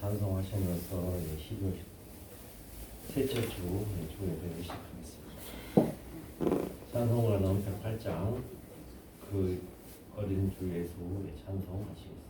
찬송하시면서 12월 셋째 주 예배를 시작하겠습니다. 찬송가는 108장 그 어린 주 예수 찬송하시겠습니다.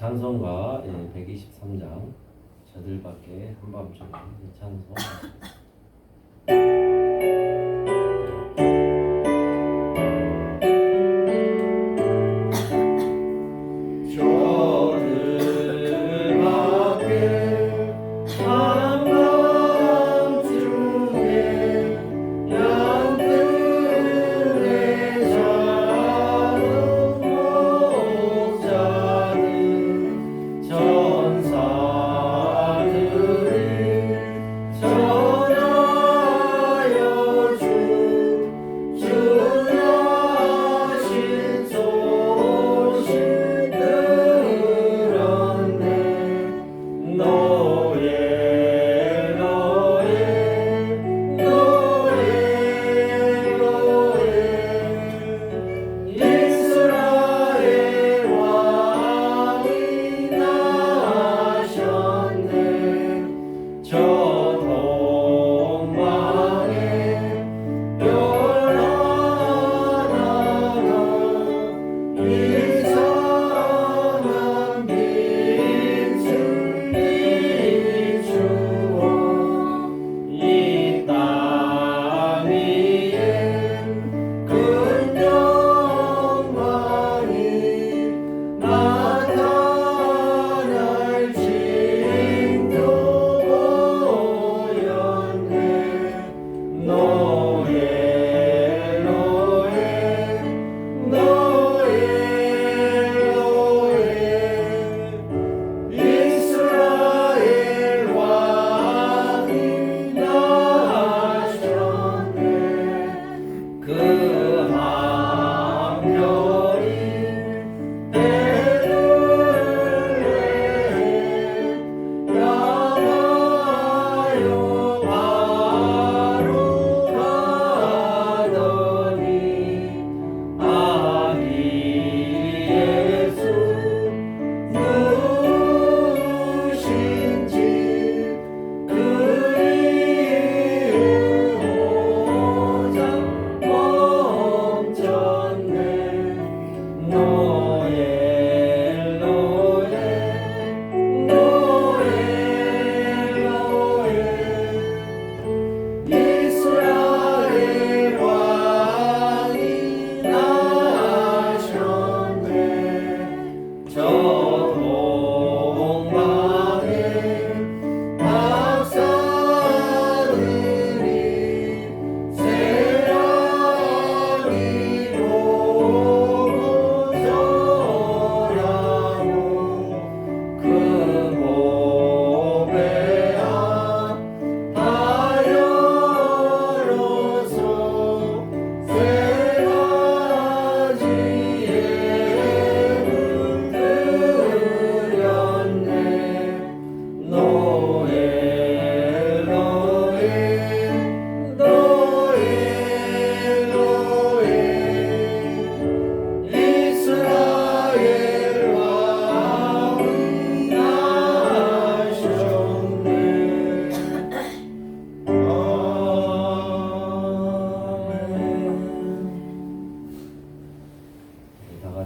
찬송가 123장 저들밖에 한밤중에 찬송하시겠습니다. 전사들이 전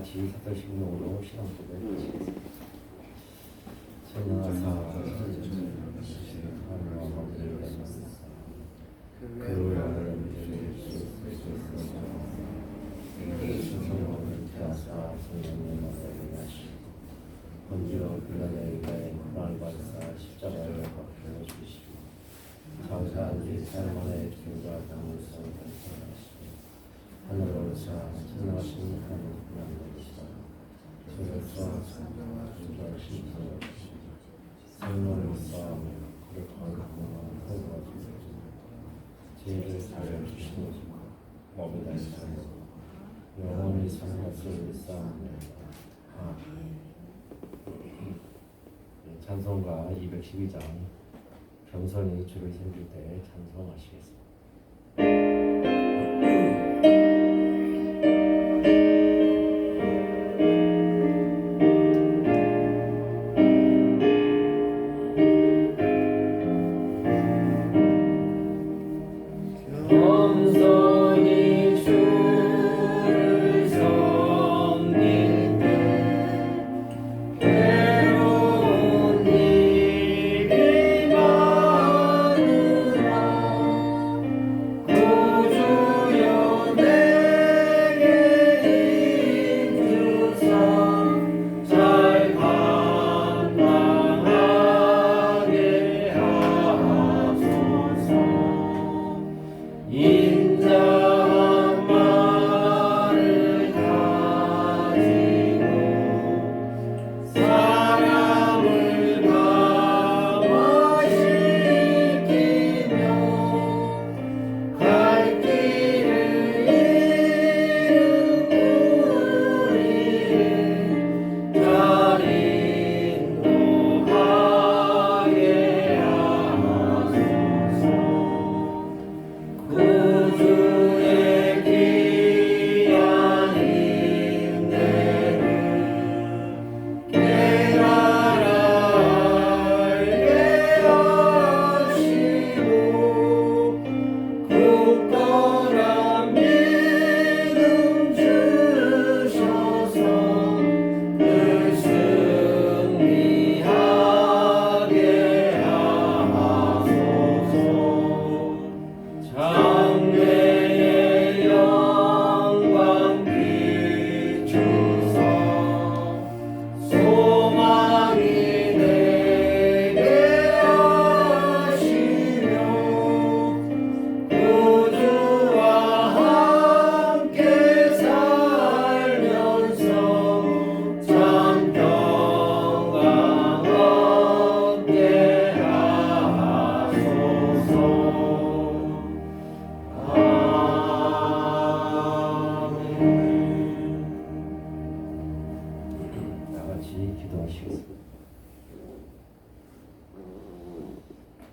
같이 사도신경으로 신앙 고백 드리겠습니다. 천하사 하나님과 아버지를 닮았사 그로야 하나님의 수성하는 자사 성령의 만나게 하시고 번지로 빌라델비아의 고난을 받사 십자가를 박혀 주시고 장사한 지 사람만의 죄와 당무성을 발견하시고 하늘로서 천하신 하나님 하나님이시다. 저로서 성령과 주가 신성을 주시고 성령을 쌓으며 거룩한 공헌을 허구하 주시고 죄를 사여 주시고 몸이 달리하고 영원히 사는 것을 쌓으며 찬송가 212장 겸손히 주를 섬길 때 찬송하시겠습니다.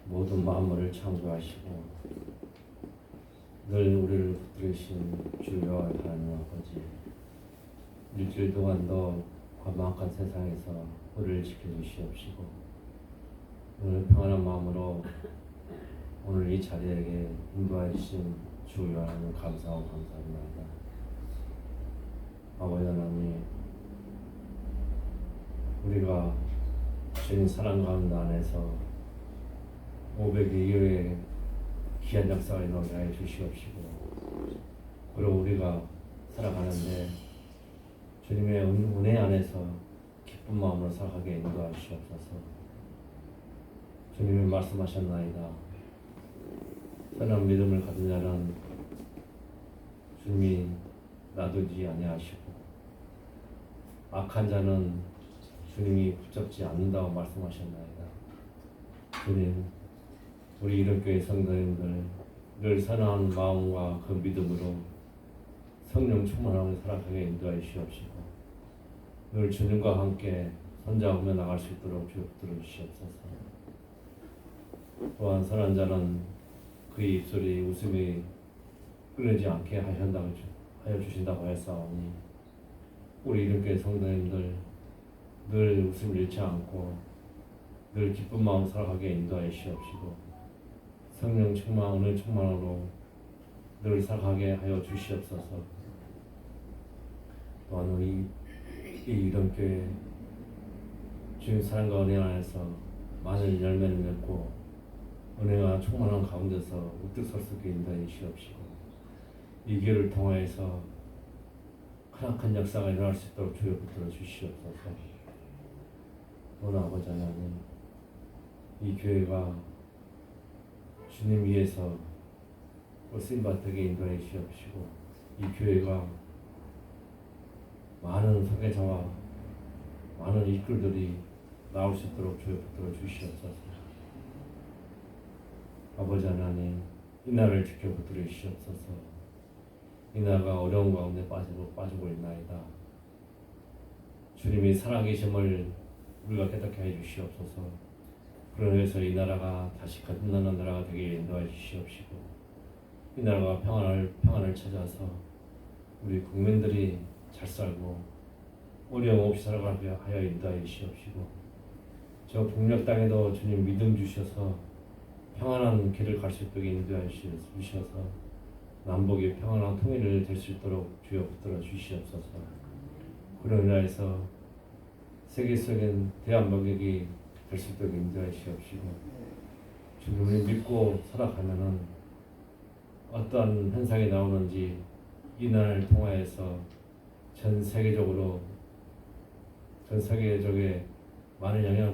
모든 만물을 창조하시고 늘 우리를 붙들으신 주여 하나님 아버지, 일주일 동안 더 과막한 세상에서 우리를 지켜주시옵시고 오늘 평안한 마음으로 오늘 이 자리에게 인도해 주신 주여 하나님 감사하고 감사합니다. 아버지 하나님, 우리가 주님 사랑 가운데 안에서 500일 이후에 귀한 역사를 이루게 하여 주시옵시고, 그리고 우리가 살아가는데 주님의 은혜 안에서 기쁜 마음으로 살아가게 인도하시옵소서. 주님이 말씀하셨나이다. 선한 믿음을 가진 자는 주님이 놔두지 아니하시고 악한 자는 주님이 붙잡지 않는다고 말씀하셨나이다. 주님, 우리 이름교회 성도님들 늘 선한 마음과 그 믿음으로 성령 충만함을 살아가게 인도하여 주시옵시고 늘 주님과 함께 선자하며 나갈 수 있도록 주여 붙들어 주시옵소서. 또한 선한 자는 그의 입술이 웃음이 끊이지 않게 하여 주신다고 하였사오니 우리 이름교회 성도님들 늘 웃음 잃지 않고 늘 기쁜 마음 살아가게 인도하여 주시옵시고 성령 충만, 은혜 충만으로 늘 살아가게 하여 주시옵소서. 또한 우리 이 이름교회 주님 사랑과 은혜 안에서 많은 열매를 맺고 은혜가 충만한 가운데서 우뚝 설 수 있게 인도해 주시옵시고 이 교회를 통하여서 크나큰 역사가 일어날 수 있도록 주여 붙들어 주시옵소서. 오늘 아버지 하나님 이 교회가 주님 위해서 쓰임받게 인도해 주시옵시고 이 교회가 많은 설계자와 많은 이끌들이 나올 수 있도록 주여 붙들어 주시옵소서. 아버지 하나님 이 나라를 지켜 붙들어 주시옵소서. 이 나라가 어려운 가운데 빠지고 있나이다. 주님이 살아계심을 우리가 깨닫게 해 주시옵소서. 그러면서 이 나라가 다시 거듭나는 나라가 되게 인도해 주시옵시고 이 나라가 평안을 찾아서 우리 국민들이 잘 살고 어려움 없이 살아가게 하여 인도해 주시옵시고 저 북녘 땅에도 주님 믿음 주셔서 평안한 길을 갈 수 있도록 인도해 주셔서 남북이 평안한 통일을 될 수 있도록 주여 붙들어 주시옵소서. 그로 인하여서 세계적인 대한민국이 될 수 있도록 인도해 주시옵시고 주님을 믿고 살아가면은 어떠한 현상이 나오는지 이 나라를 통하여서 전 세계적에 많은 영향을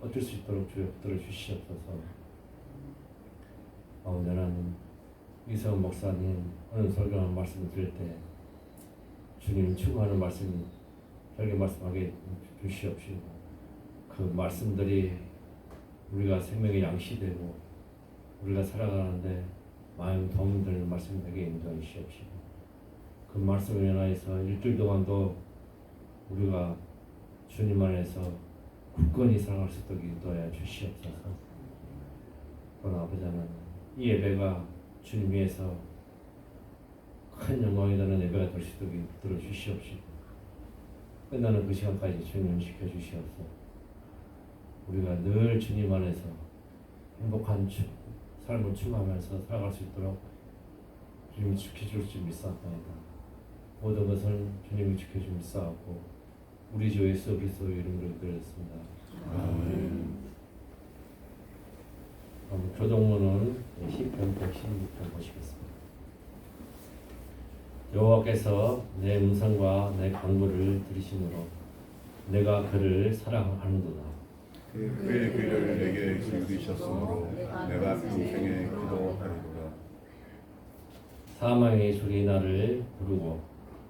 얻을 수 있도록 주여 붙들어 주시옵소서. 아버지 하나님 이성훈 목사님 오늘 설교하는 말씀을 들을 때 주님 추구하는 말씀 설교 말씀하게 주시옵시고 그 말씀들이 우리가 생명의 양식되고 우리가 살아가는데 많은 도움이 되는 말씀 되게 인도해 주시옵시고 그 말씀을 인하여서 일주일 동안도 우리가 주님 안에서 굳건히 살아갈 수 있도록 인도해 주시옵소서. 그러나 아버지 하나님 이 예배가 주님 위해서 큰 영광이 되는 예배가 될 수 있도록 붙들어 주시옵시고 끝나는 그 시간까지 주님 지켜 주시옵소서. 우리가 늘 주님 안에서 행복한 삶을 추구하면서 살아갈 수 있도록 주님이 지켜줄 줄 믿사옵나이다. 모든 것을 주님이 지켜줄 믿사옵고 우리 주 예수 그리스도의 이름으로 기도했습니다. 아멘. 교동문은 시편 116편 보시겠습니다. 여호와께서 내 음성과 내 간구를 들으심으로 내가 그를 사랑하는도다. 그의 귀를 내게 기울이셨으므로 내가 평생에 기도하리로다. 사망의 줄이 나를 부르고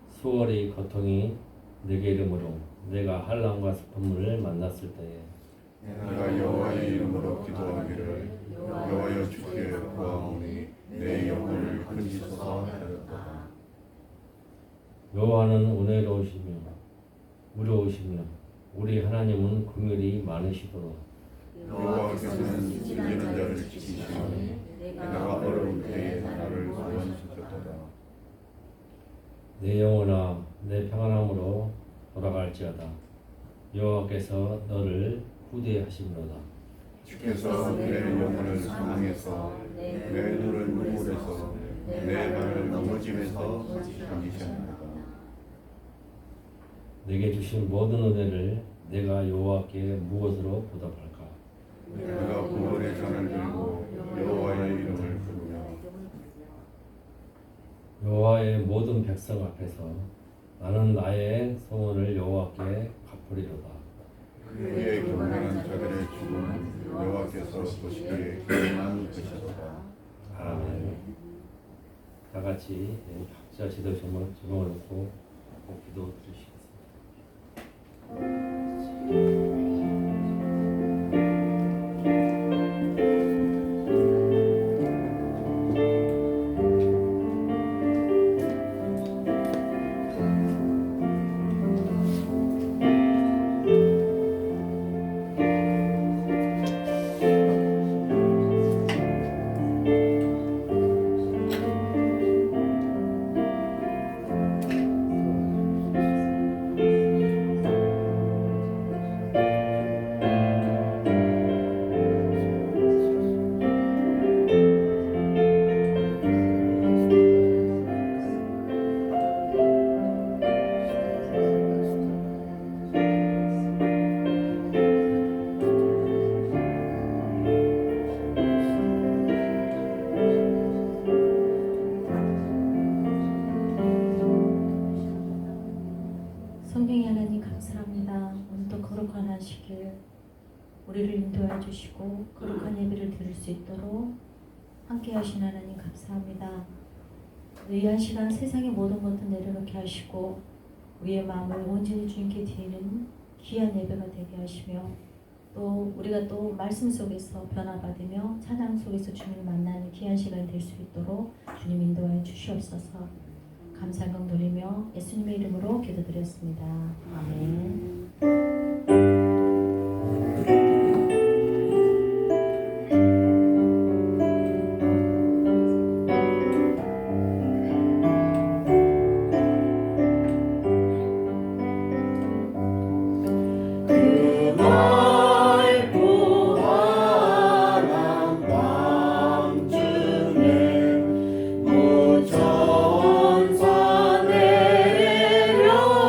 수월의 고통이 내게 이름으로 내가 한란과 슬픔을 만났을 때에 내가 여호와의 이름으로 기도하기를 여호와여 주께 구하오니 내 영혼을 건지소서 하였도다. 여호와는 의로우시며 우리 하나님은 긍휼이 많으시도록 여호와께서는 숨기는 자를 지키시니 내가 어려울 때에 나를 구원하셨도다. 내 영혼아 내 평안함으로 돌아갈지어다. 여호와께서 너를 후대하심이로다. 주께서 내 영혼을 사망해서 내 눈을 눈물에서 내 발을 넘어짐에서 건지셨나이다. 내게 주신 모든 은혜를 내가 여호와께 무엇으로 보답할까? 내가 구원의 잔을 들고 여호와의 이름을 부르며 여호와의 모든 백성 앞에서 나는 나의 소원을 여호와께 갚으리로다. 그의 경건한 자들의 죽음은 여호와께서 보시기에 기이한 것이로다. 아멘. 다 같이 각자 제대로 조명을 놓고 기도 드리시겠습니다. 충만하시길 우리를 인도해 주시고 거룩한 예배를 드릴 수 있도록 함께 하신 하나님 감사합니다. 이 한 시간 세상의 모든 것도 내려놓게 하시고 우리의 마음을 온전히 주님께 드리는 귀한 예배가 되게 하시며 또 우리가 또 말씀 속에서 변화받으며 찬양 속에서 주님을 만나는 귀한 시간이 될 수 있도록 주님 인도하여 주시옵소서. 감사감 돌리며 예수님의 이름으로 기도드렸습니다. 아멘. 무천사 내려와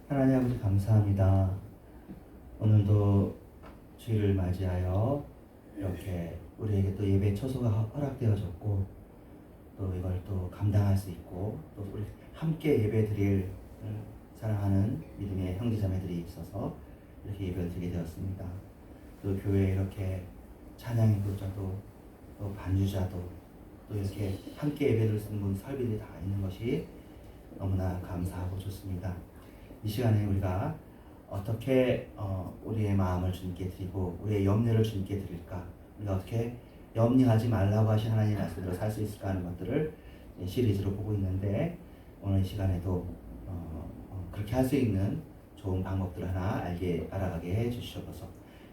하나님 아버지 감사합니다. 오늘도 주일을 맞이하여 이렇게 우리에게 또 예배 처소가 허락되어졌고 또 이걸 또 감당할 수 있고 또 우리 함께 예배 드릴 사랑하는 믿음의 형제자매들이 있어서 이렇게 예배를 드리게 되었습니다. 또 교회에 이렇게 찬양의 부르자도 또 반주자도 또 이렇게 함께 예배를 드리는 분 설비들이 다 있는 것이 너무나 감사하고 좋습니다. 이 시간에 우리가 어떻게 우리의 마음을 주님께 드리고 우리의 염려를 주님께 드릴까, 우리가 어떻게 염려하지 말라고 하신 하나님의 말씀대로 살 수 있을까 하는 것들을 시리즈로 보고 있는데, 오늘 이 시간에도 그렇게 할 수 있는 좋은 방법들을 하나 알아가게 해주시옵소서.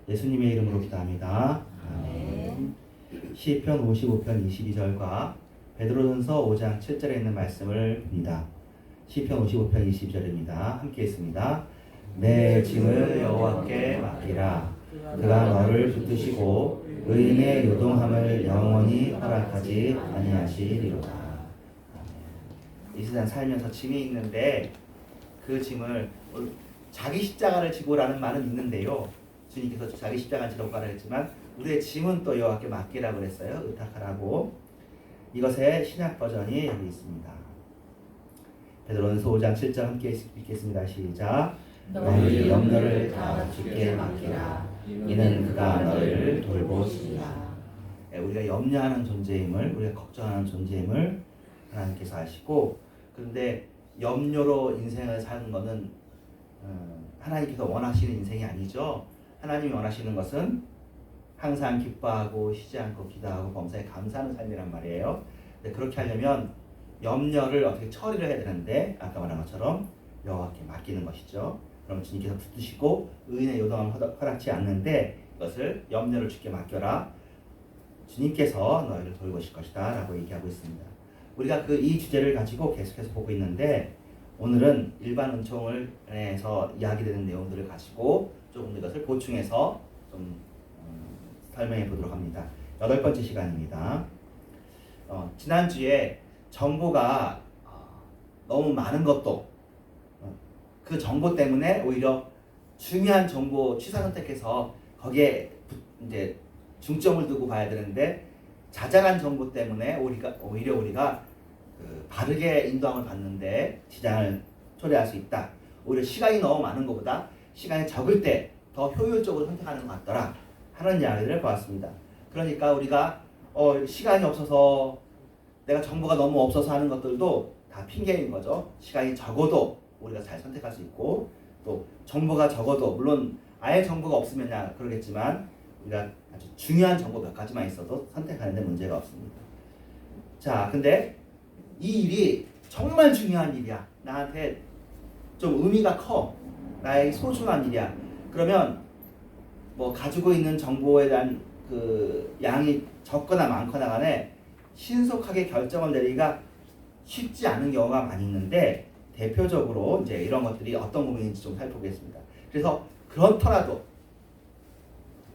예수님의 이름으로 기도합니다. 아멘. 시편 55편 22절과 베드로전서 5장 7절에 있는 말씀을 봅니다. 시편 55편 22절입니다. 함께 읽습니다. 내 짐을 여호와께 맡기라. 그가 너를 붙드시고 의인의 요동함을 영원히 허락하지 아니하시리로다. 이 세상 살면서 짐이 있는데 그 짐을 자기 십자가를 지고라는 말은 있는데요. 주님께서 자기 십자가를 지라고 말했지만 우리의 짐은 또 여호와께 맡기라고 그랬어요. 의탁하라고. 이것의 신약 버전이 여기 있습니다. 베드로전서 5장 7절 함께 읽겠습니다. 시작. 너희 염려를 다 주께 맡기라. 이는 그가 너희를 돌보시리라. 우리가 염려하는 존재임을, 우리가 걱정하는 존재임을 하나님께서 아시고, 그런데 염려로 인생을 사는 것은 하나님께서 원하시는 인생이 아니죠. 하나님이 원하시는 것은 항상 기뻐하고 쉬지 않고 기도하고 범사에 감사하는 삶이란 말이에요. 근데 그렇게 하려면 염려를 어떻게 처리를 해야 되는데, 아까 말한 것처럼 여호와께 맡기는 것이죠. 그럼 주님께서 붙드시고 의인의 요동함을 허락치 않는데 이것을 염려를 주께 맡겨라. 주님께서 너희를 돌보실 것이다 라고 얘기하고 있습니다. 우리가 이 주제를 가지고 계속해서 보고 있는데, 오늘은 일반 은총을에서 이야기되는 내용들을 가지고 조금 이것을 보충해서 좀 설명해 보도록 합니다. 8번째 시간입니다. 지난주에 정보가 너무 많은 것도 그 정보 때문에 오히려 중요한 정보 취사 선택해서 거기에 이제 중점을 두고 봐야 되는데, 자잘한 정보 때문에 오히려 우리가 바르게 인도함을 받는데 지장을 초래할 수 있다. 오히려 시간이 너무 많은 것보다 시간이 적을 때 더 효율적으로 선택하는 것 같더라 하는 이야기를 보았습니다. 그러니까 우리가 시간이 없어서, 내가 정보가 너무 없어서 하는 것들도 다 핑계인 거죠. 시간이 적어도 우리가 잘 선택할 수 있고, 또 정보가 적어도, 물론 아예 정보가 없으면 그러겠지만 우리가 아주 중요한 정보 몇 가지만 있어도 선택하는 데 문제가 없습니다. 자, 근데 이 일이 정말 중요한 일이야. 나한테 좀 의미가 커. 나의 소중한 일이야. 그러면 뭐 가지고 있는 정보에 대한 그 양이 적거나 많거나 간에 신속하게 결정을 내리기가 쉽지 않은 경우가 많이 있는데, 대표적으로 이제 이런 것들이 어떤 부분인지 좀 살펴보겠습니다. 그래서 그렇더라도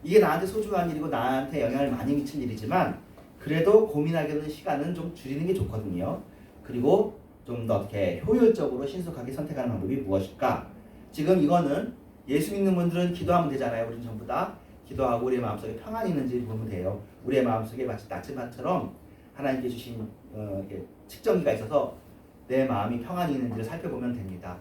이게 나한테 소중한 일이고 나한테 영향을 많이 미친 일이지만 그래도 고민하게 되는 시간은 좀 줄이는 게 좋거든요. 그리고 좀 더 어떻게 효율적으로 신속하게 선택하는 방법이 무엇일까? 지금 이거는 예수 믿는 분들은 기도하면 되잖아요. 우리는 전부 다 기도하고 우리의 마음속에 평안이 있는지 보면 돼요. 우리의 마음속에 마치 나침반처럼 하나님께 주신 측정기가 있어서 내 마음이 평안이 있는지를 살펴보면 됩니다.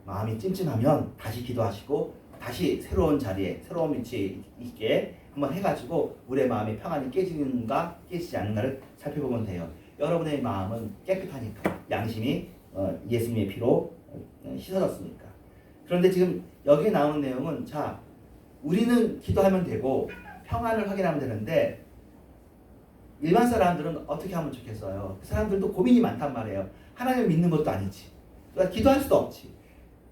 마음이 찜찜하면 다시 기도하시고 다시 새로운 자리에, 새로운 위치에 있게 한번 해가지고 우리의 마음이 평안이 깨지는가 깨지지 않는가를 살펴보면 돼요. 여러분의 마음은 깨끗하니까, 양심이 예수님의 피로 씻어졌으니까. 그런데 지금 여기에 나오는 내용은, 자, 우리는 기도하면 되고 평안을 확인하면 되는데 일반 사람들은 어떻게 하면 좋겠어요? 그 사람들도 고민이 많단 말이에요. 하나님을 믿는 것도 아니지. 그러니까 기도할 수도 없지.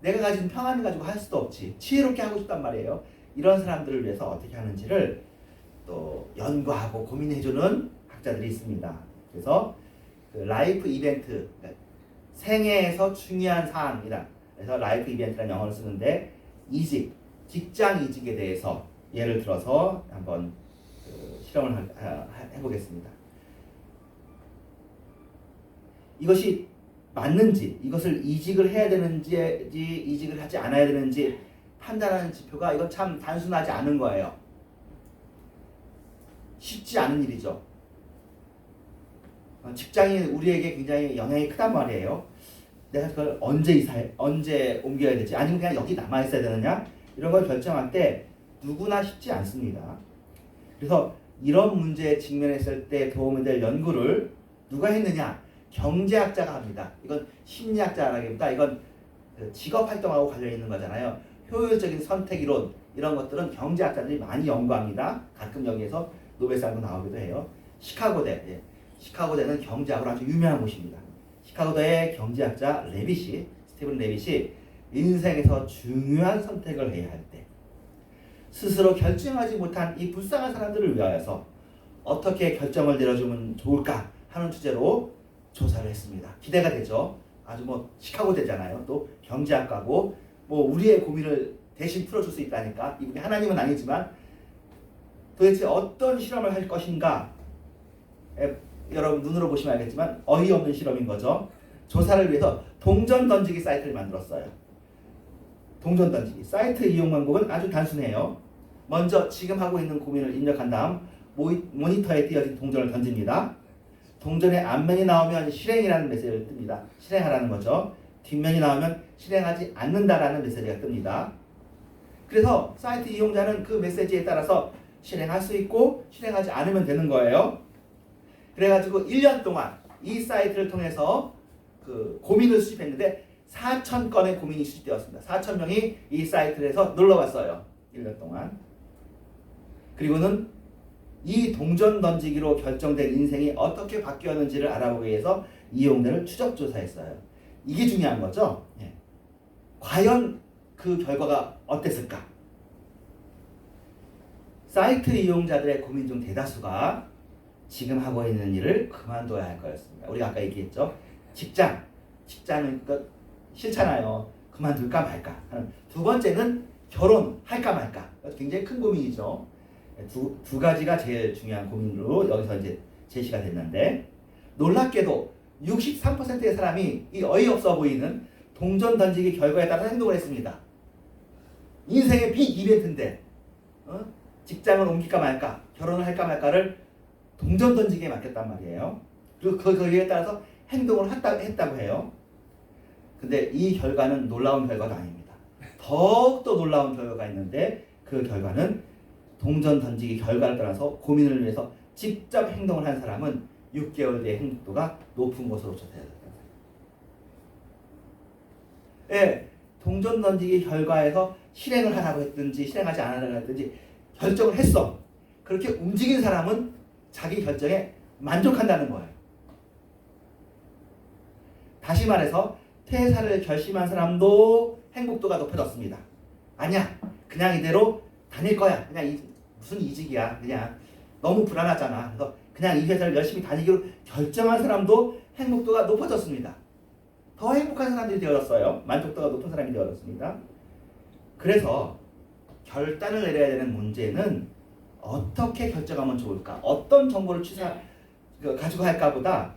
내가 가진 평안을 가지고 할 수도 없지. 지혜롭게 하고 싶단 말이에요. 이런 사람들을 위해서 어떻게 하는지를 또 연구하고 고민해주는 학자들이 있습니다. 그래서 그 라이프 이벤트, 그러니까 생애에서 중요한 사항이라, 그래서 라이프 이벤트라는 영어를 쓰는데, 이직, 직장 이직에 대해서 예를 들어서 한번 해보겠습니다. 이것이 맞는지, 이것을 이직을 해야 되는지 이직을 하지 않아야 되는지 판단하는 지표가 이건 참 단순하지 않은 거예요. 쉽지 않은 일이죠. 직장이 우리에게 굉장히 영향이 크단 말이에요. 내가 그걸 언제 옮겨야 되지? 아니면 그냥 여기 남아 있어야 되느냐? 이런 걸 결정할 때 누구나 쉽지 않습니다. 그래서 이런 문제에 직면했을 때 도움이 될 연구를 누가 했느냐? 경제학자가 합니다. 이건 심리학자라기보다 이건 직업 활동하고 관련 있는 거잖아요. 효율적인 선택 이론 이런 것들은 경제학자들이 많이 연구합니다. 가끔 여기에서 노벨상도 나오기도 해요. 시카고대, 시카고대는 경제학으로 아주 유명한 곳입니다. 시카고대의 경제학자 스티븐 레빗이 인생에서 중요한 선택을 해야 할 때 스스로 결정하지 못한 이 불쌍한 사람들을 위하여서 어떻게 결정을 내려주면 좋을까 하는 주제로 조사를 했습니다. 기대가 되죠. 아주 시카고대잖아요. 또 경제학과고 우리의 고민을 대신 풀어줄 수 있다니까. 이분이 하나님은 아니지만 도대체 어떤 실험을 할 것인가. 여러분 눈으로 보시면 알겠지만 어이없는 실험인 거죠. 조사를 위해서 동전 던지기 사이트를 만들었어요. 동전 던지기 사이트 이용 방법은 아주 단순해요. 먼저 지금 하고 있는 고민을 입력한 다음 모니터에 띄어진 동전을 던집니다. 동전의 앞면이 나오면 실행이라는 메시지를 뜹니다. 실행하라는 거죠. 뒷면이 나오면 실행하지 않는다라는 메시지가 뜹니다. 그래서 사이트 이용자는 그 메시지에 따라서 실행할 수 있고 실행하지 않으면 되는 거예요. 그래가지고 1년 동안 이 사이트를 통해서 그 고민을 수집했는데 4,000건의 고민이 수집되었습니다. 4,000명이 이 사이트를 해서 놀러왔어요. 1년 동안. 그리고는 이 동전 던지기로 결정된 인생이 어떻게 바뀌었는지를 알아보기 위해서 이용자를 추적 조사했어요. 이게 중요한 거죠. 과연 그 결과가 어땠을까? 사이트 이용자들의 고민 중 대다수가 지금 하고 있는 일을 그만둬야 할 거였습니다. 우리가 아까 얘기했죠. 직장은 싫잖아요. 그만둘까 말까. 두 번째는 결혼할까 말까. 굉장히 큰 고민이죠. 두 가지가 제일 중요한 고민으로 여기서 이제 제시가 됐는데 놀랍게도 63%의 사람이 이 어이없어 보이는 동전 던지기 결과에 따라 행동을 했습니다. 인생의 빅 이벤트인데 직장을 옮길까 말까, 결혼을 할까 말까를 동전 던지기에 맡겼단 말이에요. 그리고 거기에 따라서 행동을 했다고 해요. 근데 이 결과는 놀라운 결과도 아닙니다. 더욱더 놀라운 결과가 있는데 그 결과는 동전 던지기 결과를 따라서 고민을 위해서 직접 행동을 한 사람은 6개월 뒤에 행복도가 높은 것으로 조사되었습니다. 동전 던지기 결과에서 실행을 하라고 했든지 실행하지 않으라고 했든지 결정을 했어. 그렇게 움직인 사람은 자기 결정에 만족한다는 거예요. 다시 말해서 퇴사를 결심한 사람도 행복도가 높아졌습니다. 아니야, 그냥 이대로 다닐 거야. 그냥 무슨 이직이야. 그냥 너무 불안하잖아. 그래서 그냥 이 회사를 열심히 다니기로 결정한 사람도 행복도가 높아졌습니다. 더 행복한 사람들이 되어졌어요. 만족도가 높은 사람이 되어졌습니다. 그래서 결단을 내려야 되는 문제는 어떻게 결정하면 좋을까? 어떤 정보를 가지고 할까 보다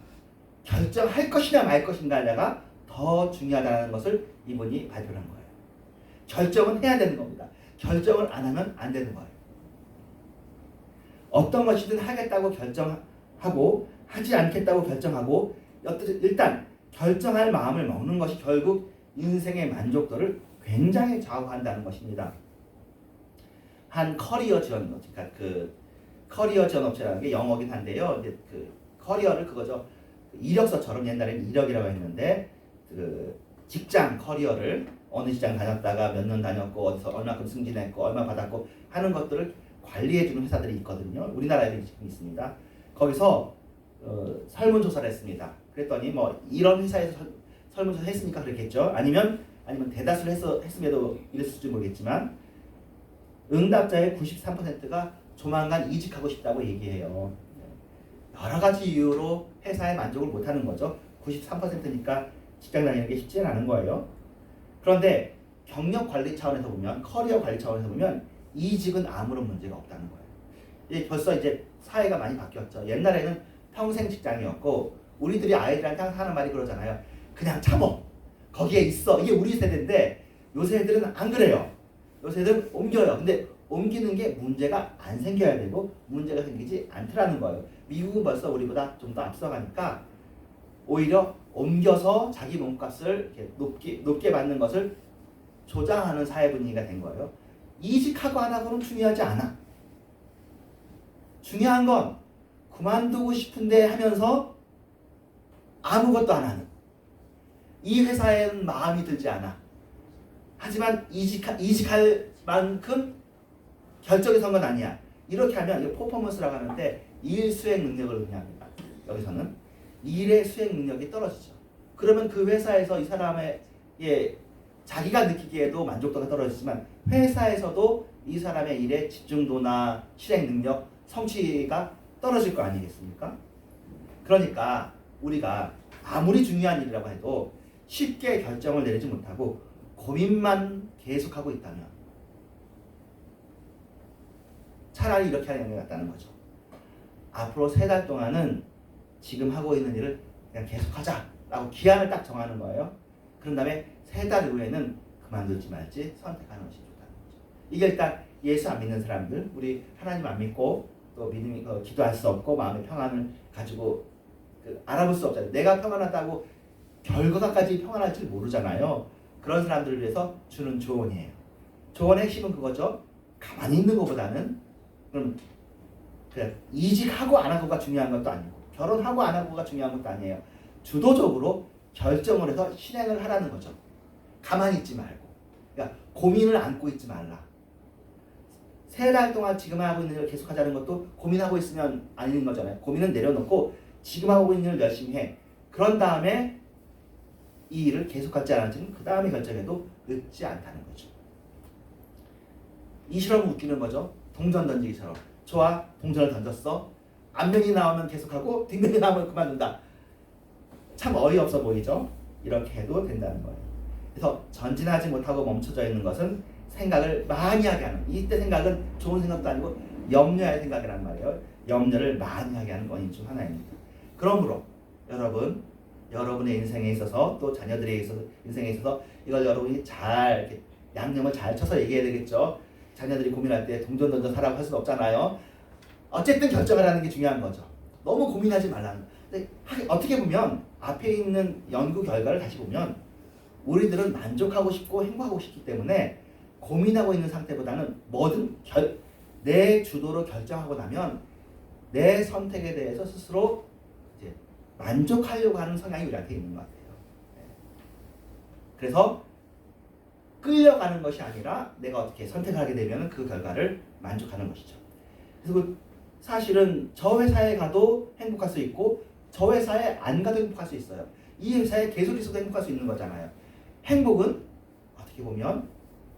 결정할 것이냐 말 것인가가 더 중요하다는 것을 이분이 발표한 거예요. 결정은 해야 되는 겁니다. 결정을 안 하면 안 되는 거예요. 어떤 것이든 하겠다고 결정하고 하지 않겠다고 결정하고 일단 결정할 마음을 먹는 것이 결국 인생의 만족도를 굉장히 좌우한다는 것입니다. 한 커리어 지원 업체, 그러니까 그 커리어 지원 업체라는 게 영어긴 한데요. 이제 그 커리어를 그거죠. 이력서처럼 옛날에는 이력이라고 했는데 그 직장 커리어를 어느 직장 다녔다가 몇 년 다녔고 어디서 얼마큼 승진했고 얼마 받았고 하는 것들을 관리해주는 회사들이 있거든요. 우리나라에도 지금 있습니다. 거기서 설문조사를 했습니다. 그랬더니 이런 회사에서 설문조사 했으니까 그랬겠죠. 아니면 대다수를 했음에도 이랬을지 모르겠지만 응답자의 93%가 조만간 이직하고 싶다고 얘기해요. 여러 가지 이유로 회사에 만족을 못하는 거죠. 93%니까 직장 다니는 게 쉽지는 않은 거예요. 그런데 경력 관리 차원에서 보면, 커리어 관리 차원에서 보면 이직은 아무런 문제가 없다는 거예요. 벌써 이제 사회가 많이 바뀌었죠. 옛날에는 평생 직장이었고 우리들이 아이들한테 항상 하는 말이 그러잖아요. 그냥 참어. 거기에 있어. 이게 우리 세대인데 요새 애들은 안 그래요. 요새 애들은 옮겨요. 근데 옮기는 게 문제가 안 생겨야 되고 문제가 생기지 않더라는 거예요. 미국은 벌써 우리보다 좀 더 앞서가니까 오히려 옮겨서 자기 몸값을 이렇게 높게 받는 것을 조장하는 사회 분위기가 된 거예요. 이직하고 안 하고는 중요하지 않아. 중요한 건 그만두고 싶은데 하면서 아무것도 안 하는. 이 회사에는 마음이 들지 않아. 하지만 이직할 만큼 결정이 선 건 아니야. 이렇게 하면 이거 퍼포먼스라고 하는데 일 수행 능력을 의미합니다. 여기서는 일의 수행 능력이 떨어지죠. 그러면 그 회사에서 이 사람의 자기가 느끼기에도 만족도가 떨어지지만 회사에서도 이 사람의 일에 집중도나 실행 능력, 성취가 떨어질 거 아니겠습니까? 그러니까 우리가 아무리 중요한 일이라고 해도 쉽게 결정을 내리지 못하고 고민만 계속하고 있다면 차라리 이렇게 하는 게 낫다는 거죠. 앞으로 3달 동안은 지금 하고 있는 일을 그냥 계속하자라고 기한을 딱 정하는 거예요. 그런 다음에 3달 이후에는 그만둘지 말지 선택하는 것이 좋다는 거죠. 이게 일단 예수 안 믿는 사람들, 우리 하나님 안 믿고 또 믿음이 기도할 수 없고 마음의 평안을 가지고 알아볼 수 없잖아요. 내가 평안하다고 결과까지 평안할 줄 모르잖아요. 그런 사람들을 위해서 주는 조언이에요. 조언의 핵심은 그거죠. 가만히 있는 것보다는 그럼 그냥 이직하고 안 하고가 중요한 것도 아니고 결혼하고 안 하고가 중요한 것도 아니에요. 주도적으로 결정을 해서 실행을 하라는 거죠. 가만히 있지 말고. 그러니까 고민을 안고 있지 말라. 3달 동안 지금 하고 있는 일을 계속하자는 것도 고민하고 있으면 아닌 거잖아요. 고민은 내려놓고 지금 하고 있는 일을 열심히 해. 그런 다음에 이 일을 계속할지 안 할지는 그 다음에 결정해도 늦지 않다는 거죠. 이 실험은 웃기는 거죠. 동전 던지기처럼. 좋아, 동전을 던졌어. 앞면이 나오면 계속하고 뒷면이 나오면 그만둔다. 참 어이없어 보이죠? 이렇게 해도 된다는 거예요. 그래서 전진하지 못하고 멈춰져 있는 것은 생각을 많이 하게 하는, 이때 생각은 좋은 생각도 아니고 염려할 생각이란 말이에요. 염려를 많이 하게 하는 원인 중 하나입니다. 그러므로 여러분의 인생에 있어서 또 자녀들의 인생에 있어서 이걸 여러분이 잘 이렇게 양념을 잘 쳐서 얘기해야 되겠죠. 자녀들이 고민할 때 동전 던져 사라고 할 수는 없잖아요. 어쨌든 결정을 하는 게 중요한 거죠. 너무 고민하지 말라는. 근데 어떻게 보면 앞에 있는 연구 결과를 다시 보면 우리들은 만족하고 싶고 행복하고 싶기 때문에 고민하고 있는 상태보다는 뭐든 내 주도로 결정하고 나면 내 선택에 대해서 스스로 이제 만족하려고 하는 성향이 우리한테 있는 것 같아요. 그래서 끌려가는 것이 아니라 내가 어떻게 선택하게 되면 그 결과를 만족하는 것이죠. 그래서 사실은 저 회사에 가도 행복할 수 있고 저 회사에 안 가도 행복할 수 있어요. 이 회사에 계속 있어도 행복할 수 있는 거잖아요. 행복은 어떻게 보면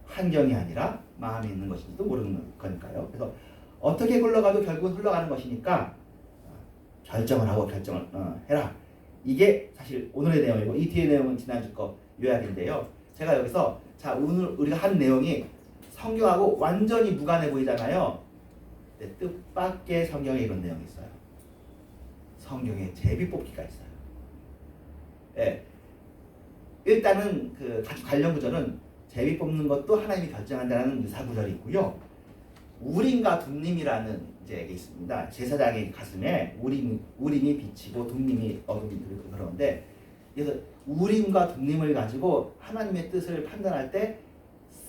환경이 아니라 마음에 있는 것인지도 모르는 거니까요. 그래서 어떻게 흘러가도 결국은 흘러가는 것이니까 결정을 하고 결정을 해라. 이게 사실 오늘의 내용이고 이 뒤의 내용은 지난주 거 요약인데요. 제가 여기서 자 오늘 우리가 한 내용이 성경하고 완전히 무관해 보이잖아요. 근데 뜻밖의 성경에 이런 내용이 있어요. 성경에 제비뽑기가 있어요. 예. 일단은 그 관련 구절은 제비 뽑는 것도 하나님이 결정한다는 유사 구절이 있고요. 우림과 둠림이라는 이제 게 있습니다. 제사장의 가슴에 우림이 비치고 둠림이 어둠이 들고 그러는데 그래서 우림과 둠림을 가지고 하나님의 뜻을 판단할 때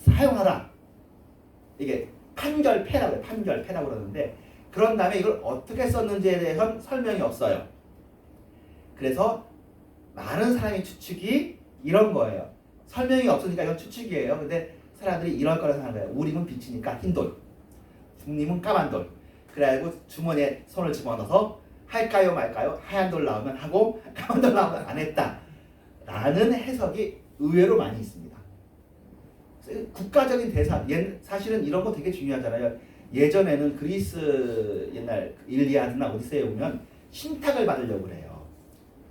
사용하라. 이게 판결패라고 해요. 판결패라고 그러는데 그런 다음에 이걸 어떻게 썼는지에 대해서는 설명이 없어요. 그래서 많은 사람의 추측이 이런 거예요. 설명이 없으니까 이건 추측이에요. 근데 사람들이 이럴 거라고 생각해요. 우림은 빛이니까 흰 돌, 둠림은 까만 돌. 그래가지고 주머니에 손을 집어넣어서 할까요 말까요? 하얀 돌 나오면 하고 까만 돌 나오면 안 했다. 라는 해석이 의외로 많이 있습니다. 국가적인 대사, 사실은 이런 거 되게 중요하잖아요. 예전에는 그리스 옛날 일리아드나 오디세이에 보면 신탁을 받으려고 그래요.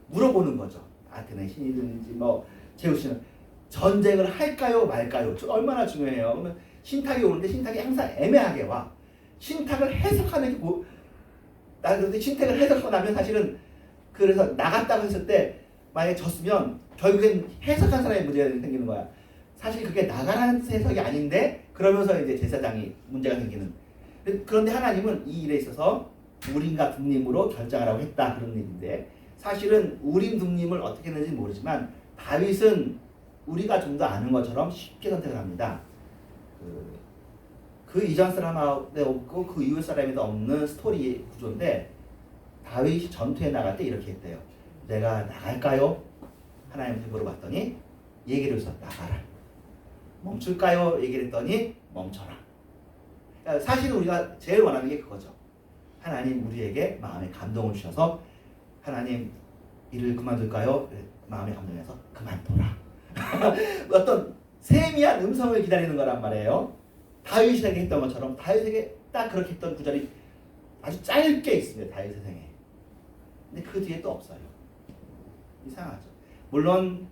물어보는 거죠. 아테네 신이든지 뭐 제우스는 전쟁을 할까요 말까요? 얼마나 중요해요. 그러면 신탁이 오는데 신탁이 항상 애매하게 와. 신탁을 해석하는 게 나 그런데 신탁을 해석하고 나면 사실은 그래서 나갔다고 했을 때 만약에 졌으면 결국엔 해석한 사람이 문제가 생기는 거야. 사실 그게 나가라는 뜻의 해석이 아닌데 그러면서 이제 제사장이 문제가 생기는. 그런데 하나님은 이 일에 있어서 우림과 둠림으로 결정하라고 했다 그런 얘기인데 사실은 우림 둠림을 어떻게 했는지 모르지만 다윗은 우리가 좀 더 아는 것처럼 쉽게 선택을 합니다. 그 이전 사람한테 없고 그 이후 사람에도 없는 스토리 구조인데 다윗이 전투에 나갈 때 이렇게 했대요. 내가 나갈까요? 하나님한테 물어봤더니 얘기를 해서 나가라. 멈출까요? 얘기를 했더니 멈춰라. 그러니까 사실은 우리가 제일 원하는 게 그거죠. 하나님 우리에게 마음에 감동을 주셔서 하나님 일을 그만둘까요? 마음에 감동해서 그만둬라. 어떤 세미한 음성을 기다리는 거란 말이에요. 다윗에게 했던 것처럼 다윗에게 딱 그렇게 했던 구절이 아주 짧게 있습니다. 다윗의 생에. 근데 그 뒤에 또 없어요. 이상하죠. 물론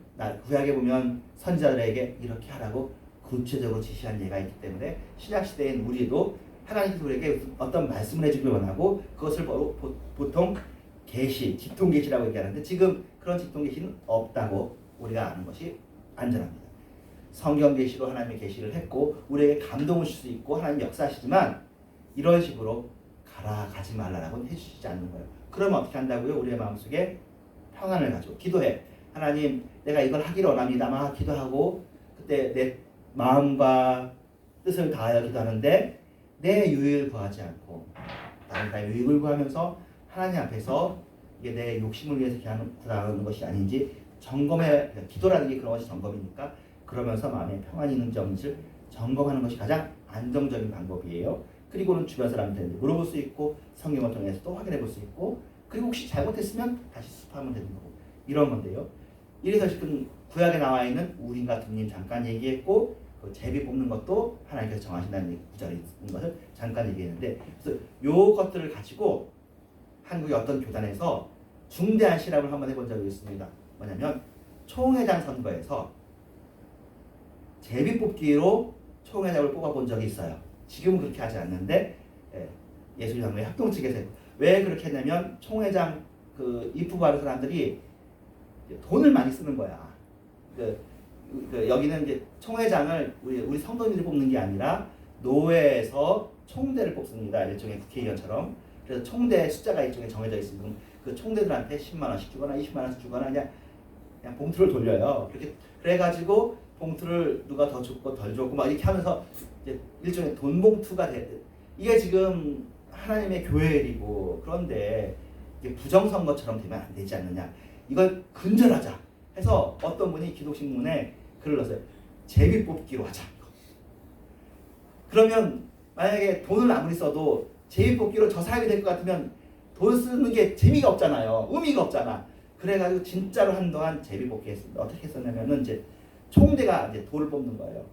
구약에 보면 선지자들에게 이렇게 하라고 구체적으로 지시한 예가 있기 때문에 신약 시대인 우리도 하나님께서 우리에게 어떤 말씀을 해주길 원하고 그것을 보통 계시, 직통 계시라고 얘기하는데 지금 그런 직통 계시는 없다고 우리가 아는 것이 안전합니다. 성경 계시로 하나님의 계시를 했고 우리에게 감동을 줄 수 있고 하나님 역사하시지만 이런 식으로 가라 가지 말라라고는 해주시지 않는 거예요. 그러면 어떻게 한다고요? 우리의 마음속에 평안을 가지고 기도해. 하나님 내가 이걸 하기를 원합니다. 막 기도하고 그때 내 마음과 뜻을 다하여 기도하는데 내 유익을 구하지 않고 다른 나의 유익을 구하면서 하나님 앞에서 이게 내 욕심을 위해서 구하는 것이 아닌지 점검해. 기도라는 게 그런 것이 점검이니까 그러면서 마음에 평안이 있는지 없는지 점검하는 것이 가장 안정적인 방법이에요. 그리고는 주변 사람들한테 물어볼 수 있고 성경을 통해서 또 확인해 볼 수 있고 그리고 혹시 잘못했으면 다시 수습하면 되는 거고 이런 건데요. 이래서 지금 구약에 나와 있는 우림과 둠림 잠깐 얘기했고 그 제비 뽑는 것도 하나님께서 정하신다는 구절이 있는 것을 잠깐 얘기했는데 그래서 요 것들을 가지고 한국의 어떤 교단에서 중대한 실험을 한번 해본 적이 있습니다. 뭐냐면 총회장 선거에서 제비 뽑기로 총회장을 뽑아본 적이 있어요. 지금은 그렇게 하지 않는데 예술장로회 합동 측에서 왜 그렇게 했냐면 총회장 그 입후보하는 사람들이 돈을 많이 쓰는 거야. 여기는 이제 총회장을 우리 성도님들이 뽑는 게 아니라 노회에서 총대를 뽑습니다. 일종의 국회의원처럼. 그래서 총대 숫자가 일종에 정해져 있으면 그 총대들한테 10만 원씩 주거나 20만 원씩 주거나 그냥 봉투를 돌려요. 그렇게 그래가지고 봉투를 누가 더 줬고 덜 줬고 막 이렇게 하면서 이제 일종의 돈 봉투가 이게 지금 하나님의 교회 일이고 그런데 이게 부정선거처럼 되면 안 되지 않느냐. 이걸 근절하자 해서 어떤 분이 기독신문에 글을 넣었어요. 제비 뽑기로 하자. 그러면 만약에 돈을 아무리 써도 제비 뽑기로 저 사람이 될 것 같으면 돈 쓰는 게 재미가 없잖아요. 의미가 없잖아. 그래가지고 진짜로 한동안 제비 뽑기 했습니다. 어떻게 했었냐면은 이제 총대가 이제 돌을 뽑는 거예요.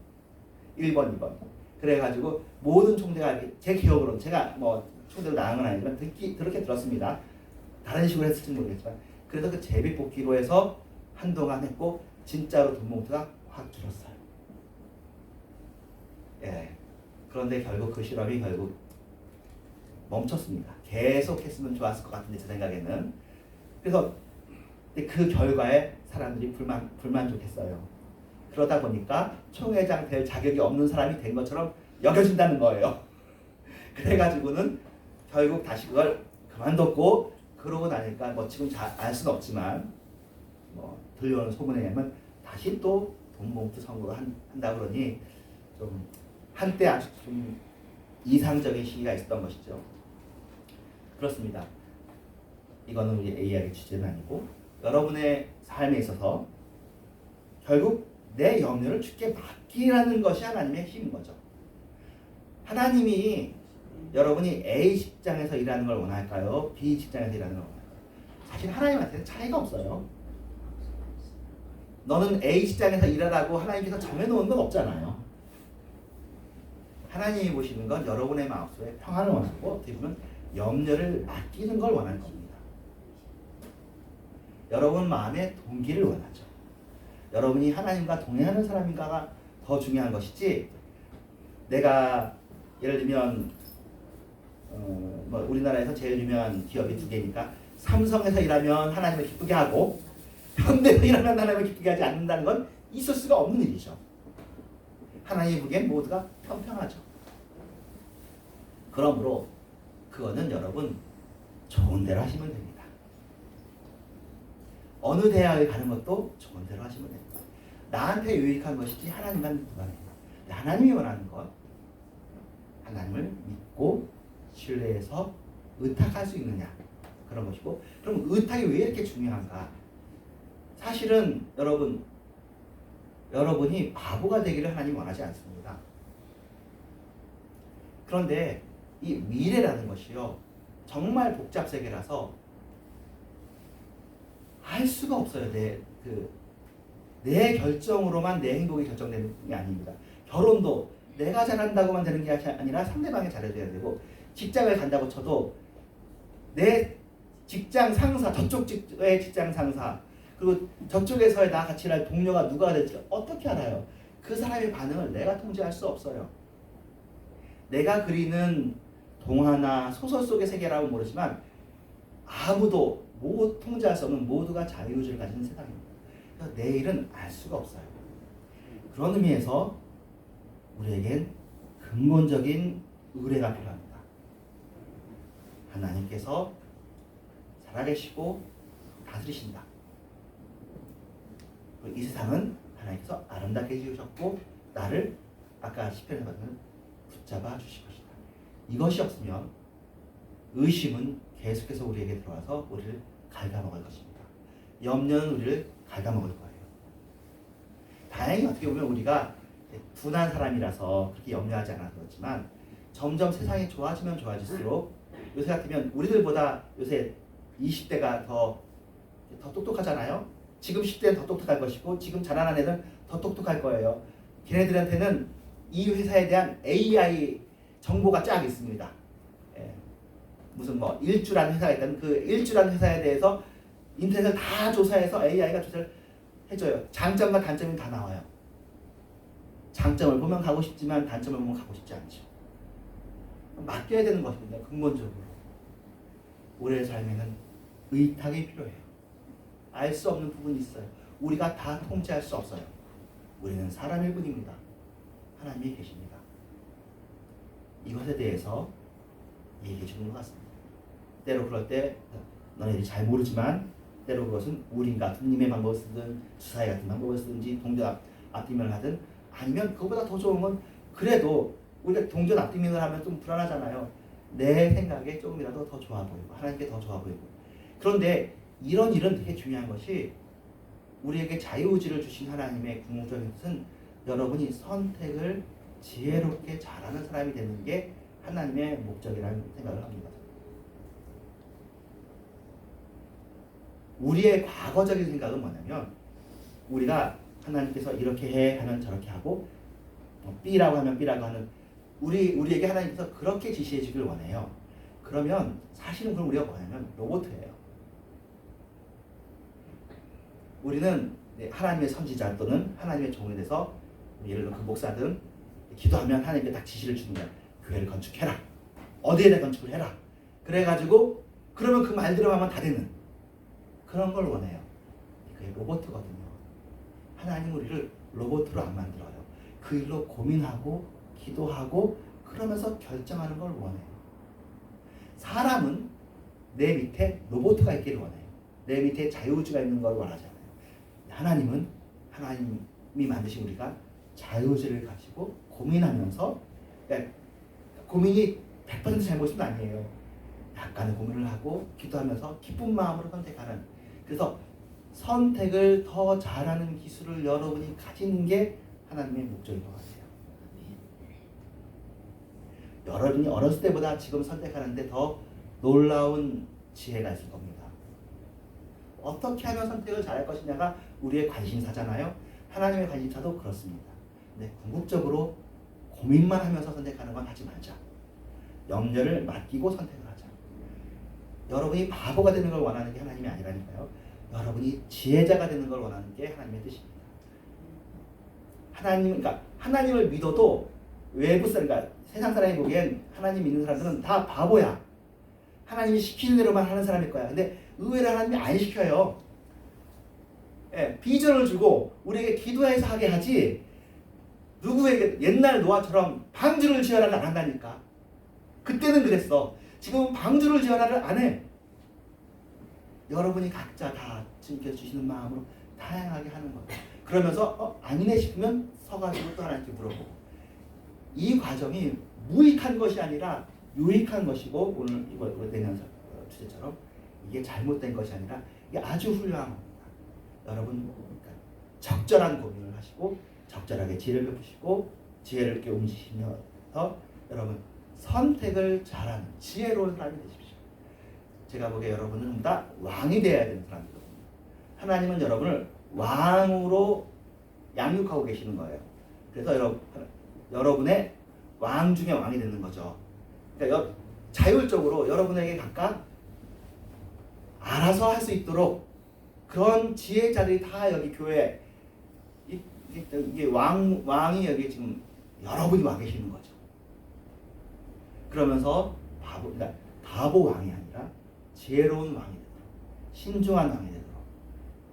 1번, 2번. 그래가지고 모든 총대가 제 기억으로는 제가 뭐 총대로 나간 건 아니지만 그렇게 들었습니다. 다른 식으로 했을지 모르겠지만 그래서 그 제비 뽑기로 해서 한동안 했고 진짜로 돈 봉투가 확 줄었어요. 예. 그런데 결국 그 실험이 결국 멈췄습니다. 계속 했으면 좋았을 것 같은데 제 생각에는. 그래서 그 결과에 사람들이 불만족했어요. 그러다 보니까 총회장 될 자격이 없는 사람이 된 것처럼 여겨진다는 거예요. 그래가지고는 결국 다시 그걸 그만뒀고 그러고 나니까 뭐 지금 잘 알 수는 없지만 뭐 들려오는 소문에 의하면 다시 또 돈봉투 선거를 한다 그러니 좀 한때 아주 좀 이상적인 시기가 있었던 것이죠. 그렇습니다. 이거는 우리 AI의 주제는 아니고 여러분의 삶에 있어서 결국 내 염려를 주께 맡기라는 것이 하나님의 힘인 거죠. 하나님이 여러분이 A 직장에서 일하는 걸 원할까요? B 직장에서 일하는 걸 원할까요? 사실 하나님한테는 차이가 없어요. 너는 A 직장에서 일하라고 하나님께서 정해놓은 건 없잖아요. 하나님이 보시는 건 여러분의 마음속에 평안을 원하고 어떻게 보면 염려를 맡기는 걸 원하는 겁니다. 여러분 마음의 동기를 원하죠. 여러분이 하나님과 동행하는 사람인가가 더 중요한 것이지 내가 예를 들면 우리나라에서 제일 유명한 기업이 두 개니까 삼성에서 일하면 하나님을 기쁘게 하고 현대로 일어난 하나님을 기쁘게 하지 않는다는 건 있을 수가 없는 일이죠. 하나님이 보기엔 모두가 평평하죠. 그러므로 그거는 여러분 좋은 대로 하시면 됩니다. 어느 대학에 가는 것도 좋은 대로 하시면 됩니다. 나한테 유익한 것이지 하나님만 불안해요. 하나님이 원하는 것, 하나님을 믿고 신뢰해서 의탁할 수 있느냐 그런 것이고, 그럼 의탁이 왜 이렇게 중요한가? 사실은 여러분이 바보가 되기를 하나님이 원하지 않습니다. 그런데 이 미래라는 것이요 정말 복잡 세계라서 알 수가 없어요. 내 결정으로만 내 행복이 결정되는 게 아닙니다. 결혼도 내가 잘한다고만 되는 게 아니라 상대방이 잘해줘야 되고, 직장을 간다고 쳐도 내 직장 상사, 저쪽의 직장 상사, 그리고 저쪽에서의 나 같이 일할 동료가 누가 될지 어떻게 알아요? 그 사람의 반응을 내가 통제할 수 없어요. 내가 그리는 동화나 소설 속의 세계라고 모르지만 아무도 통제할 수 없는 모두가 자유의지를 가진 세상입니다. 그래서 내일은 알 수가 없어요. 그런 의미에서 우리에겐 근본적인 의뢰가 필요합니다. 하나님께서 살아계시고 다스리신다. 이 세상은 하나님께서 아름답게 지으셨고 나를 아까 시편에 보면 붙잡아 주실 것이다. 이것이 없으면 의심은 계속해서 우리에게 들어와서 우리를 갉아먹을 것입니다. 염려는 우리를 갉아먹을 거예요. 다행히 어떻게 보면 우리가 둔한 사람이라서 그렇게 염려하지 않아서 그렇지만 점점 세상이 좋아지면 좋아질수록 요새 같으면 우리들보다 요새 20대가 더 똑똑하잖아요. 지금 10대는 더 똑똑할 것이고 지금 자라난 애들은 더 똑똑할 거예요. 걔네들한테는 이 회사에 대한 AI 정보가 쫙 있습니다. 무슨 일주라는 회사가 있다면 그 일주라는 회사에 대해서 인터넷을 다 조사해서 AI가 조사를 해줘요. 장점과 단점이 다 나와요. 장점을 보면 가고 싶지만 단점을 보면 가고 싶지 않죠. 맡겨야 되는 것입니다. 근본적으로 우리의 삶에는 의탁이 필요해요. 알 수 없는 부분이 있어요. 우리가 다 통제할 수 없어요. 우리는 사람일 뿐입니다. 하나님이 계십니다. 이것에 대해서 얘기해 주는 것 같습니다. 때로 그럴 때 너네들이 잘 모르지만 때로 그것은 우린 같은 님의 방법을 쓰든 주사위 같은 방법을 쓰든지 동전 앞뒤면을 하든, 아니면 그거보다 더 좋은 건 그래도 우리가 동전 앞뒤면을 하면 좀 불안하잖아요. 내 생각에 조금이라도 더 좋아 보이고 하나님께 더 좋아 보이고. 그런데 이런 일은 되게 중요한 것이 우리에게 자유의지를 주신 하나님의 궁극적인 뜻은 여러분이 선택을 지혜롭게 잘하는 사람이 되는 게 하나님의 목적이라는 생각을 합니다. 우리의 과거적인 생각은 뭐냐면 우리가 하나님께서 이렇게 해 하면 저렇게 하고 B라고 하면 B라고 하는 우리에게 하나님께서 그렇게 지시해 주길 원해요. 그러면 사실은 그럼 우리가 뭐냐면 로봇이에요. 우리는 하나님의 선지자 또는 하나님의 종이 돼서 예를 들어 그 목사든 기도하면 하나님께 딱 지시를 주는 거야. 교회를 건축해라. 어디에다 건축을 해라. 그래가지고 그러면 그 말대로 하면 다 되는 그런 걸 원해요. 그게 로봇거든요. 하나님 우리를 로봇으로 안 만들어요. 그 일로 고민하고 기도하고 그러면서 결정하는 걸 원해요. 사람은 내 밑에 로봇가 있기를 원해요. 내 밑에 자유의지가 있는 걸 원하잖아요. 하나님은 하나님이 만드신 우리가 자유의지를 가지고 고민하면서, 그러니까 고민이 100% 잘못은 아니에요. 약간의 고민을 하고 기도하면서 기쁜 마음으로 선택하는, 그래서 선택을 더 잘하는 기술을 여러분이 가지는 게 하나님의 목적인 것 같아요. 여러분이 어렸을 때보다 지금 선택하는데 더 놀라운 지혜가 있을 겁니다. 어떻게 하면 선택을 잘할 것이냐가 우리의 관심사잖아요. 하나님의 관심사도 그렇습니다. 근데 궁극적으로 고민만 하면서 선택하는 건 하지 말자. 염려를 맡기고 선택을 하자. 여러분이 바보가 되는 걸 원하는 게 하나님이 아니라니까요. 여러분이 지혜자가 되는 걸 원하는 게 하나님의 뜻입니다. 그러니까 하나님을 믿어도 외부 사람, 그러니까 세상 사람이 보기엔 하나님 믿는 사람들은 다 바보야. 하나님이 시키는 대로만 하는 사람일 거야. 근데 의외로 하나님이 안 시켜요. 비전을 주고 우리에게 기도해서 하게 하지 누구에게 옛날 노아처럼 방주를 지어라를 안 한다니까. 그때는 그랬어. 지금은 방주를 지어라를 안 해. 여러분이 각자 다 주님께서 주시는 마음으로 다양하게 하는 거예요. 그러면서 아니네 싶으면 서가지고 또 하나님께 물어보고. 이 과정이 무익한 것이 아니라 유익한 것이고, 오늘 이거 내년 주제처럼 이게 잘못된 것이 아니라 이게 아주 훌륭한 겁니다. 여러분 그러니까 적절한 고민을 하시고 적절하게 지혜를 베푸시고 지혜를 이렇게 움직이면서 여러분 선택을 잘하는 지혜로운 사람이 되십시오. 제가 보기에 여러분은 전부 다 왕이 되어야 되는 사람이거든요. 하나님은 여러분을 왕으로 양육하고 계시는 거예요. 그래서 여러분의 왕 중에 왕이 되는 거죠. 그러니까 자율적으로 여러분에게 각각 알아서 할 수 있도록 그런 지혜자들이 다 여기 교회에 이게 왕이 여기 지금 여러분이 와 계시는 거죠. 그러면서 바보 왕이 아니라 지혜로운 왕이 되도록, 신중한 왕이 되도록,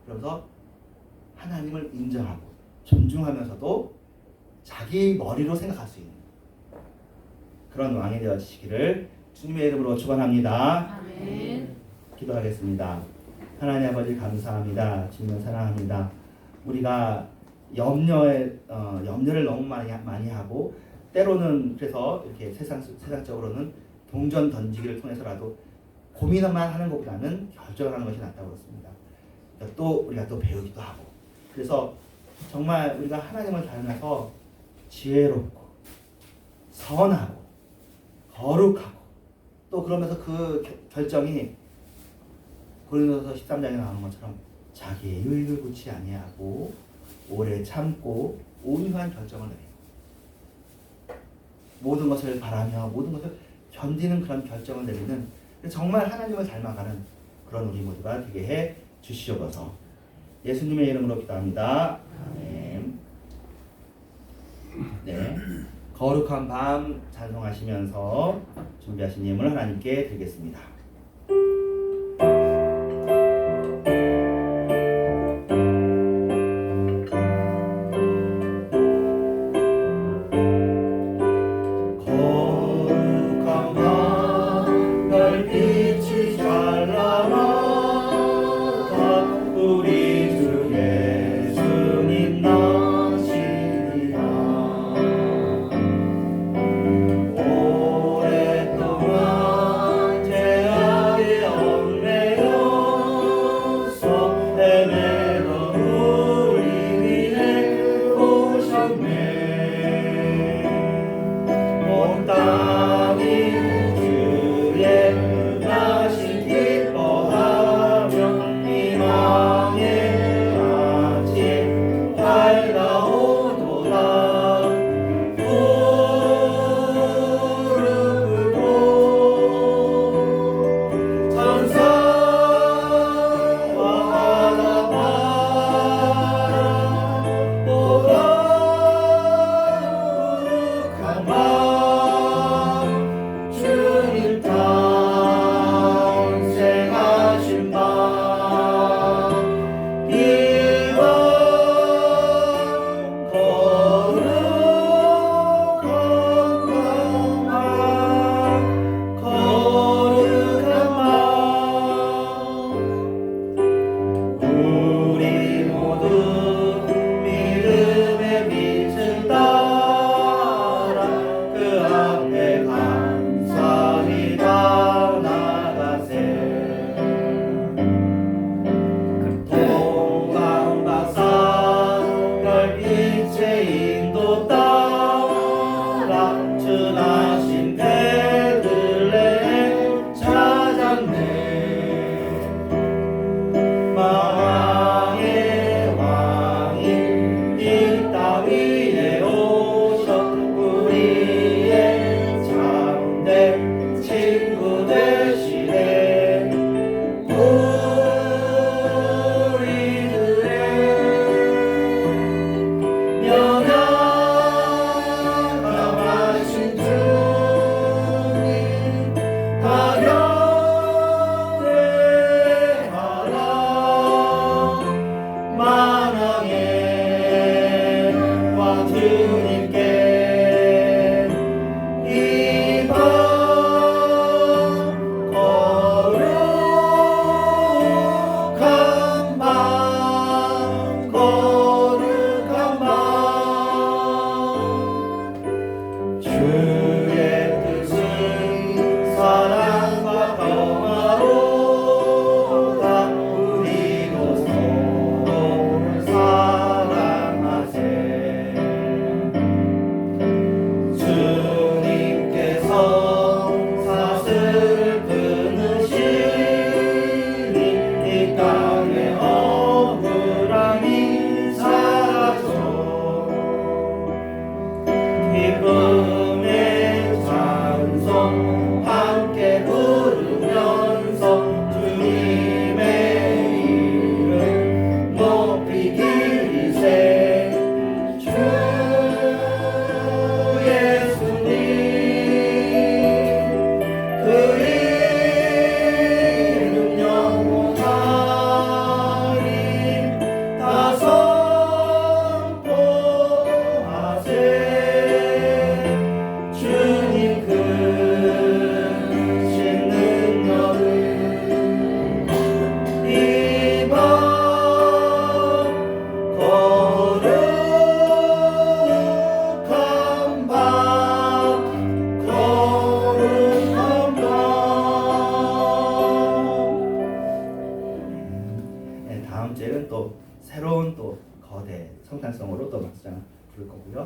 그러면서 하나님을 인정하고 존중하면서도 자기 머리로 생각할 수 있는 그런 왕이 되어지시기를 주님의 이름으로 축원합니다. 아멘. 기도하겠습니다. 하나님 아버지 감사합니다. 주님을 사랑합니다. 우리가 염려를 너무 많이 하고 때로는 그래서 이렇게 세상적으로는 동전 던지기를 통해서라도 고민만 하는 것보다는 결정하는 것이 낫다고 그렇습니다. 그러니까 또 우리가 또 배우기도 하고 그래서 정말 우리가 하나님을 닮아서 지혜롭고 선하고 거룩하고 또 그러면서 그 결정이 고린도서 13장에 나오는 것처럼 자기의 유익을 굳이 아니하고 오래 참고 온유한 결정을 내리고 모든 것을 바라며 모든 것을 견디는 그런 결정을 내리는 정말 하나님을 닮아가는 그런 우리 모두가 되게 해 주시옵소서. 예수님의 이름으로 기도합니다. 아멘. 네, 거룩한 밤 찬송하시면서 준비하신 예물 하나님께 드리겠습니다.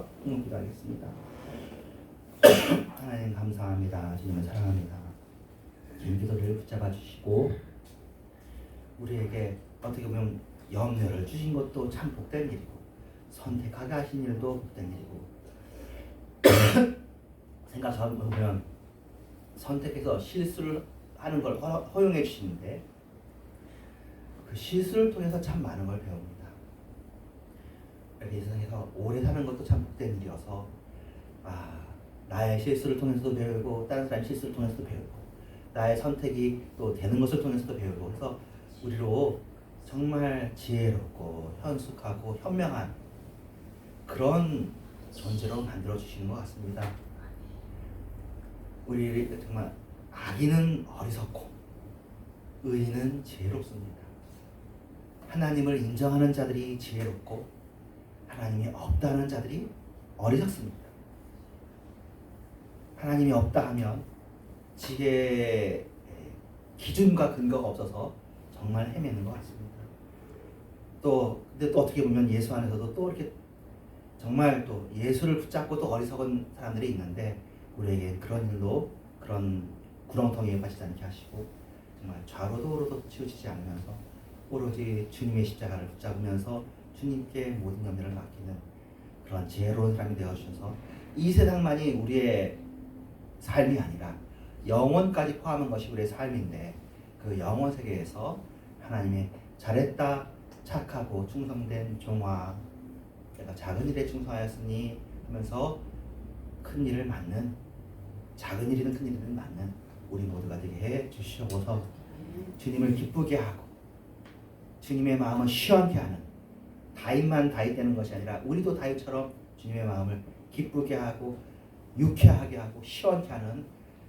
주셔서 기도하겠습니다. 하나님 감사합니다. 주님을 사랑합니다. 주님 기도를 붙잡아 주시고 우리에게 어떻게 보면 염려를 주신 것도 참 복된 일이고 선택하게 하신 일도 복된 일이고 생각해보면 선택해서 실수를 하는 걸 허용해 주시는데 그 실수를 통해서 참 많은 걸 배웁니다. 이렇게 이 세상에서 오래 사는 것도 참 복된 일이어서 나의 실수를 통해서도 배우고 다른 사람의 실수를 통해서도 배우고 나의 선택이 또 되는 것을 통해서도 배우고 그래서 우리로 정말 지혜롭고 현숙하고 현명한 그런 존재로 만들어 주시는 것 같습니다. 우리 정말 악인은 어리석고 의인은 지혜롭습니다. 하나님을 인정하는 자들이 지혜롭고 하나님이 없다는 자들이 어리석습니다. 하나님이 없다 하면 지혜의 기준과 근거가 없어서 정말 헤매는 것 같습니다. 근데 또 어떻게 보면 예수 안에서도 또 이렇게 정말 또 예수를 붙잡고 또 어리석은 사람들이 있는데 우리에게 그런 일로 그런 구렁텅이에 빠지지 않게 하시고 정말 좌로도 우로도 치우치지 않으면서 오로지 주님의 십자가를 붙잡으면서 주님께 모든 염려를 맡기는 그런 지혜로운 사람이 되어주셔서 이 세상만이 우리의 삶이 아니라 영원까지 포함한 것이 우리의 삶인데 그 영원 세계에서 하나님의 잘했다 착하고 충성된 종아 내가 작은 일에 충성하였으니 하면서 큰 일을 맡는 작은 일이든 큰 일이든 맡는 우리 모두가 되게 해 주시옵소서. 주님을 기쁘게 하고 주님의 마음을 시원케 하는 다윗만 다윗되는 것이 아니라 우리도 다윗처럼 주님의 마음을 기쁘게 하고 유쾌하게 하고 시원케 하는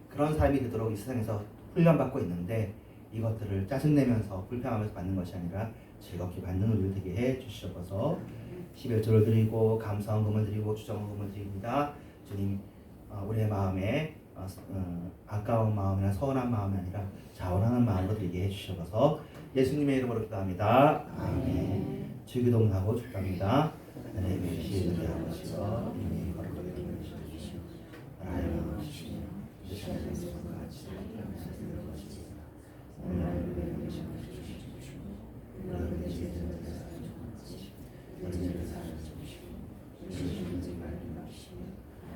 그런 삶이 되도록 이 세상에서 훈련받고 있는데 이것들을 짜증내면서 불평하면서 받는 것이 아니라 즐겁게 받는 우리를 되게 해 주시옵소서. 11조를 드리고 감사헌금을 드리고 주정헌금을 드립니다. 주님 우리의 마음에 아까운 마음이나 서운한 마음이 아니라 자원하는 마음으로 드리게 해주셔서 예수님의 이름으로 기도합니다. 아멘. 주기도문하고 축도합니다. 하나님의 계시는 아버지여 이름이 거룩하게 여겨주시옵시고 나라의 왕이시며 이제는 것과 같이 영원히 것이지라 오늘 우리의 계시는 주시옵시고 우리의 죄를 사하시고 우리의 사하여 주시고 우리의 문제 말씀 주시며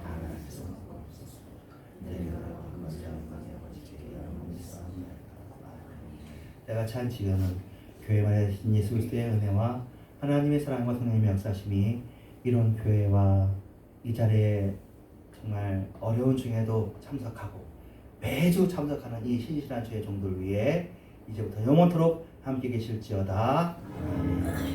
하나님께서 없소서 내가 찬 지금은 교회만에 계신 예수 그리스도의 은혜와 하나님의 사랑과 성령님의 역사심이 이런 교회와 이 자리에 정말 어려운 중에도 참석하고 매주 참석하는 이 신실한 주의 종들 위해 이제부터 영원토록 함께 계실지어다. 아멘.